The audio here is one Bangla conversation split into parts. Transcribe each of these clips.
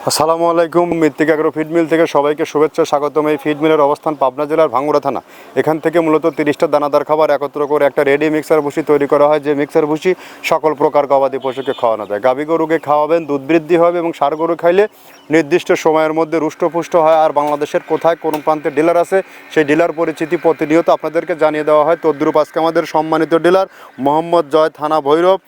আসসালামু আলাইকুম। মৃত্তিকা এগ্রো ফিড মিল থেকে সবাইকে শুভেচ্ছা, স্বাগতম। এই ফিড মিলের অবস্থান পাবনা জেলার ভাঙ্গুড়া থানা। এখান থেকে মূলত 30টা দানাদার খাবার একত্র করে একটা রেডি মিক্সার ভুসি তৈরি করা হয়, যে মিক্সার ভুসি সকল প্রকার গবাদি পশুকে খাওয়ানো যায়। গাভী গরুকে খাওয়াবেন, দুধ বৃদ্ধি হবে এবং ষাঁড় গরু খাইলে নির্দিষ্ট সময়ের মধ্যে রুষ্টপুষ্ট হয়। আর বাংলাদেশের কোথায় কোন প্রান্তে ডিলার আছে সেই ডিলার পরিচিতি প্রতিনিয়ত আপনাদেরকে জানিয়ে দেওয়া হয়। তদ্রুপ আজকে আমাদের সম্মানিত ডিলার মোহাম্মদ জয়, থানা ভৈরব,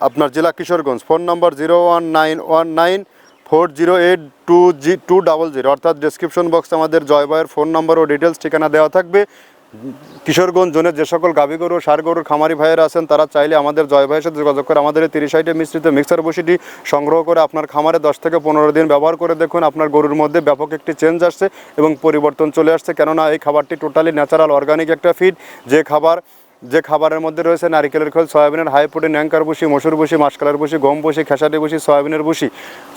আপনার জেলা কিশোরগঞ্জ। ফোন নম্বর 01919408200, অর্থাৎ ডেসক্রিপশন বক্সে আমাদের জয় ভাইয়ের ফোন নম্বর ও ডিটেলস ঠিকানা দেওয়া থাকবে। কিশোরগঞ্জ জোনের যে সকল গাভী গরু ষাঁড় গরুর খামারি ভাইয়েরা আছেন তারা চাইলে আমাদের জয় ভাইয়ের সাথে যোগাযোগ করে আমাদের এই 30 আইটেম মিশ্রিত মিক্সার বসিটি সংগ্রহ করে আপনার খামারে 10 থেকে 15 দিন ব্যবহার করে দেখুন। আপনার গরুর মধ্যে ব্যাপক একটি চেঞ্জ আসছে এবং পরিবর্তন চলে আসছে, কেননা এই খাবারটি টোটালি ন্যাচারাল অর্গানিক একটা ফিড। যে খাবারের মধ্যে রয়েছে নারিকেলের খোল, সয়াবিনের হাই প্রোটিন অ্যাঙ্কার ভুসি, মসুর ভুসি, মাসকলার ভুসি, গম ভুসি, খেসারি ভুসি, সয়াবিনের ভুসি,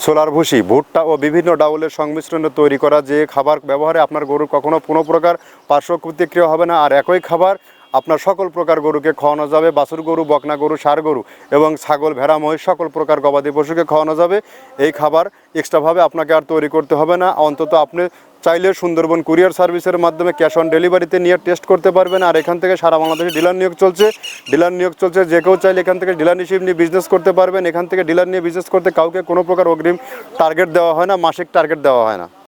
সোলার ভুসি, ভুট্টা ও বিভিন্ন ডাউলের সংমিশ্রণে তৈরি করা যে খাবার ব্যবহারে আপনার গরুর কখনো কোনো প্রকার পার্শ্ব প্রতিক্রিয়া হবে না। আর একই খাবার আপনার সকল প্রকার গরুকে খাওয়ানো যাবে। বাছুর গরু, বকনা গরু, ষাঁড় গরু এবং ছাগল, ভেড়া, মহিষ সকল প্রকার গবাদি পশুকে খাওয়ানো যাবে। এই খাবার এক্সট্রাভাবে আপনাকে আর তৈরি করতে হবে না। অন্তত আপনি চাইলে সুন্দরবন কুরিয়ার সার্ভিসের মাধ্যমে ক্যাশ অন ডেলিভারিতে নিয়ে টেস্ট করতে পারবেন। আর এখান থেকে সারা বাংলাদেশে ডিলার নিয়োগ চলছে। যে কেউ চাইলে এখান থেকে ডিলার হিসেবে নিয়ে বিজনেস করতে পারবেন। এখান থেকে ডিলার নিয়ে বিজনেস করতে কাউকে কোনো প্রকার অগ্রিম টার্গেট দেওয়া হয় না, মাসিক টার্গেট দেওয়া হয় না।